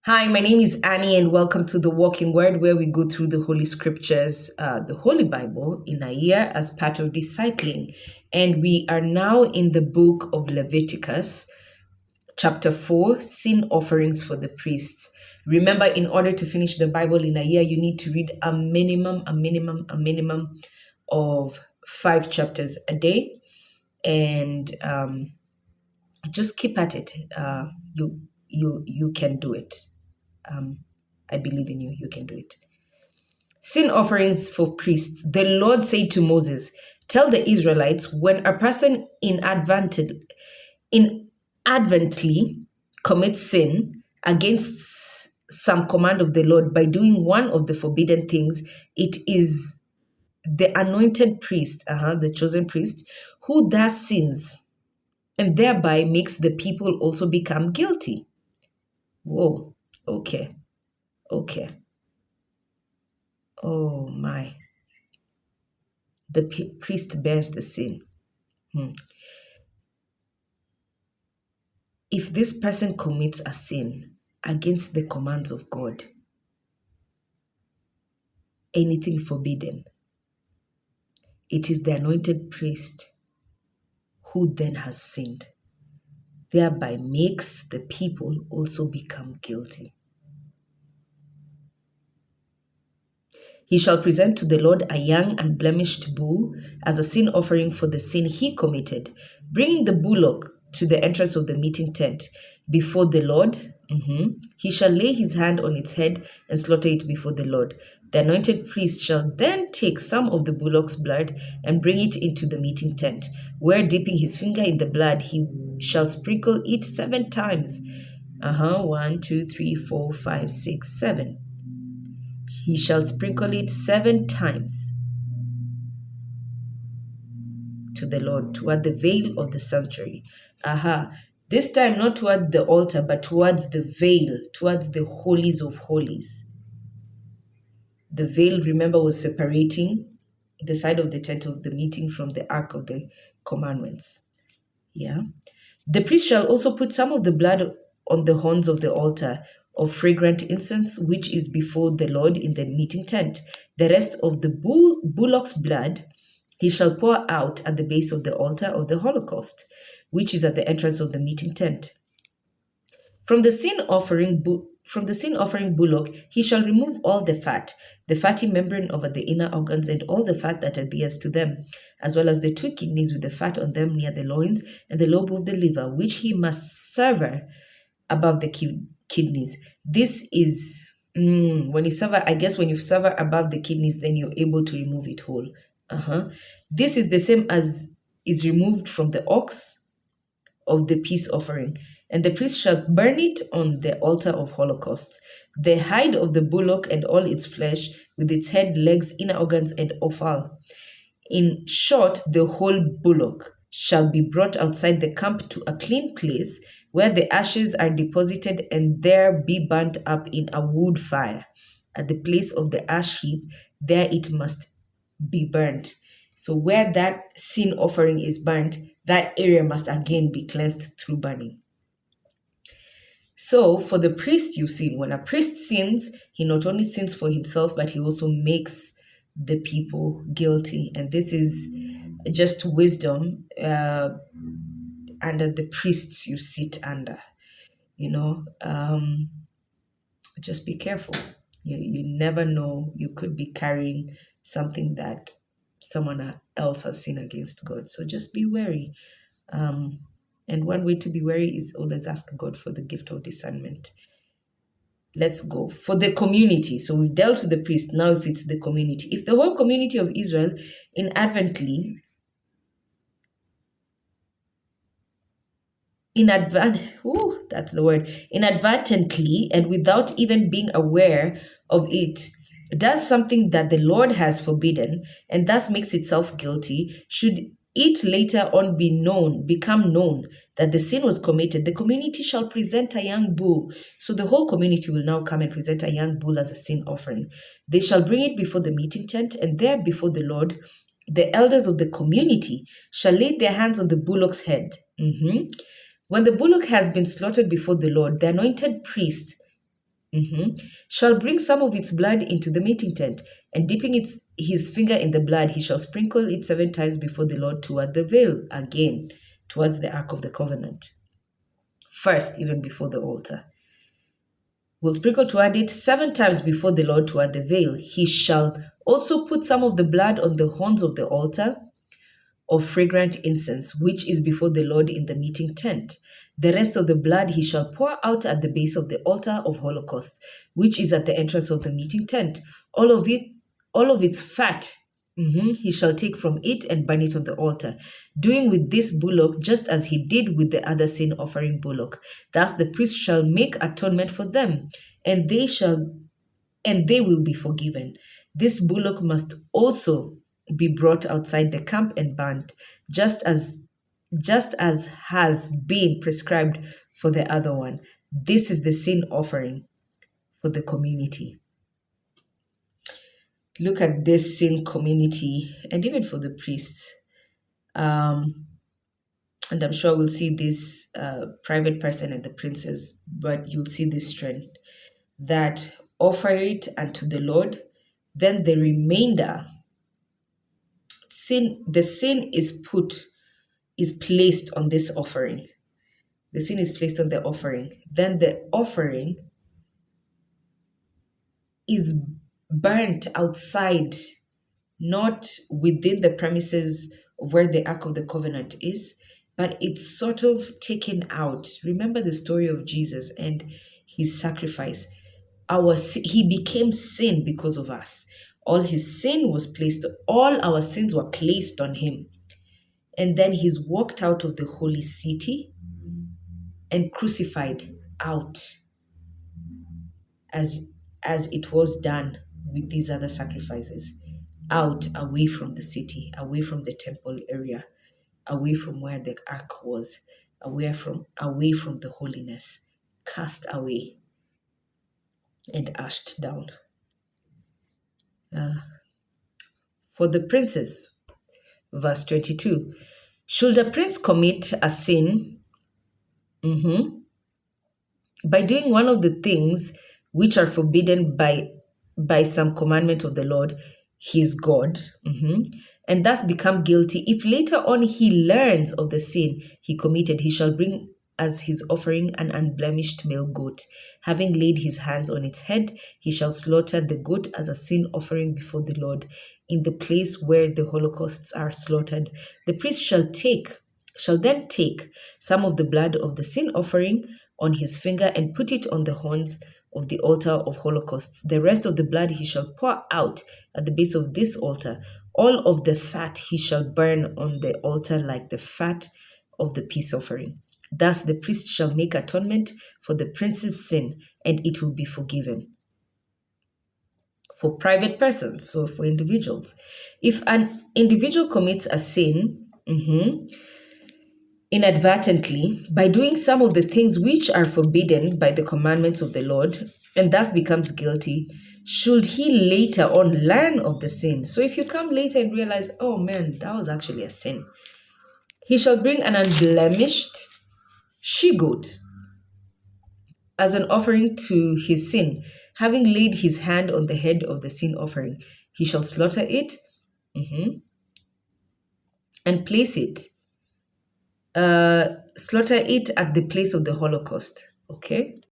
Hi, my name is Annie, and welcome to the Walking Word, where we go through the Holy Scriptures, the Holy Bible, in a year as part of discipling. And we are now in the book of Leviticus, chapter 4, Sin Offerings for the Priests. Remember, in order to finish the Bible in a year, you need to read a minimum of 5 chapters a day, and just keep at it. You can do it. Um, I believe in you. You can do it. Sin offerings for priests. The Lord said to Moses, "Tell the Israelites when a person inadvertently commits sin against some command of the Lord by doing one of the forbidden things, it is the anointed priest, the chosen priest, who does sins and thereby makes the people also become guilty." Whoa. Okay. Okay. Oh my. The priest bears the sin. If this person commits a sin against the commands of God, anything forbidden, it is the anointed priest who then has sinned, thereby makes the people also become guilty. He shall present to the Lord a young unblemished bull as a sin offering for the sin he committed, bringing the bullock to the entrance of the meeting tent before the Lord. He shall lay his hand on its head and slaughter it before the Lord. The anointed priest shall then take some of the bullock's blood and bring it into the meeting tent, where dipping his finger in the blood, he shall sprinkle it 7 times. 1, 2, 3, 4, 5, 6, 7. He shall sprinkle it 7 times to the Lord toward the veil of the sanctuary. This time not toward the altar, but towards the veil, towards the holies of holies. The veil, remember, was separating the side of the tent of the meeting from the ark of the commandments. Yeah. The priest shall also put some of the blood on the horns of the altar of fragrant incense, which is before the Lord in the meeting tent. The rest of the bullock's blood he shall pour out at the base of the altar of the holocaust, which is at the entrance of the meeting tent. From the sin offering bullock, he shall remove all the fat, the fatty membrane over the inner organs, and all the fat that adheres to them, as well as the 2 kidneys with the fat on them near the loins, and the lobe of the liver, which he must sever above the kidneys. This is when you sever. I guess when you sever above the kidneys, then you're able to remove it whole. This is the same as is removed from the ox of the peace offering, and the priest shall burn it on the altar of holocaust. The hide of the bullock and all its flesh, with its head, legs, inner organs, and offal. In short, the whole bullock shall be brought outside the camp to a clean place where the ashes are deposited, and there be burnt up in a wood fire. At the place of the ash heap, there it must be burnt. So where that sin offering is burnt, that area must again be cleansed through burning. So for the priest, you see, when a priest sins, he not only sins for himself, but he also makes the people guilty. And this is just wisdom under the priests you sit under. Just be careful. You never know. You could be carrying something that someone else has sinned against God. So just be wary. And one way to be wary is always ask God for the gift of discernment. Let's go. For the community. So we've dealt with the priest. Now if it's the community. If the whole community of Israel inadvertently inadvertently and without even being aware of it, does something that the Lord has forbidden and thus makes itself guilty, should it later on become known that the sin was committed, the community shall present a young bull. So the whole community will now come and present a young bull as a sin offering. They shall bring it before the meeting tent, and there before the Lord, the elders of the community shall lay their hands on the bullock's head. When the bullock has been slaughtered before the Lord, the anointed priest shall bring some of its blood into the meeting tent, and dipping his finger in the blood, he shall sprinkle it 7 times before the Lord toward the veil, again, towards the ark of the covenant. First, even before the altar. Will sprinkle toward it 7 times before the Lord toward the veil. He shall also put some of the blood on the horns of the altar of fragrant incense, which is before the Lord in the meeting tent. The rest of the blood he shall pour out at the base of the altar of holocaust, which is at the entrance of the meeting tent. All of its fat, he shall take from it and burn it on the altar, doing with this bullock just as he did with the other sin offering bullock. Thus the priest shall make atonement for them, and they will be forgiven. This bullock must also be brought outside the camp and burnt, just as has been prescribed for the other one. This is the sin offering for the community. Look at this sin community, and even for the priests. And I'm sure we'll see this private person and the princes, but you'll see this trend that offer it unto the Lord, then the remainder, the sin is placed on this offering. The sin is placed on the offering. Then the offering is burnt outside, not within the premises of where the Ark of the Covenant is, but it's sort of taken out. Remember the story of Jesus and his sacrifice. He became sin because of us. All our sins were placed on him. And then he's walked out of the holy city and crucified out as it was done with these other sacrifices, out, away from the city, away from the temple area, away from where the ark was, away from the holiness, cast away and ashed down. For the princes, verse 22, should a prince commit a sin by doing one of the things which are forbidden by some commandment of the Lord, his God, and thus become guilty, if later on he learns of the sin he committed, he shall bring as his offering an unblemished male goat. Having laid his hands on its head, he shall slaughter the goat as a sin offering before the Lord in the place where the holocausts are slaughtered. The priest shall then take some of the blood of the sin offering on his finger and put it on the horns of the altar of holocausts. The rest of the blood he shall pour out at the base of this altar. All of the fat he shall burn on the altar like the fat of the peace offering. Thus the priest shall make atonement for the prince's sin, and it will be forgiven. For private persons, so for individuals. If an individual commits a sin, inadvertently, by doing some of the things which are forbidden by the commandments of the Lord, and thus becomes guilty, should he later on learn of the sin? So if you come later and realize, oh man, that was actually a sin, he shall bring an unblemished she-goat as an offering to his sin. Having laid his hand on the head of the sin offering, he shall slaughter it and place it slaughter it at the place of the holocaust. Okay,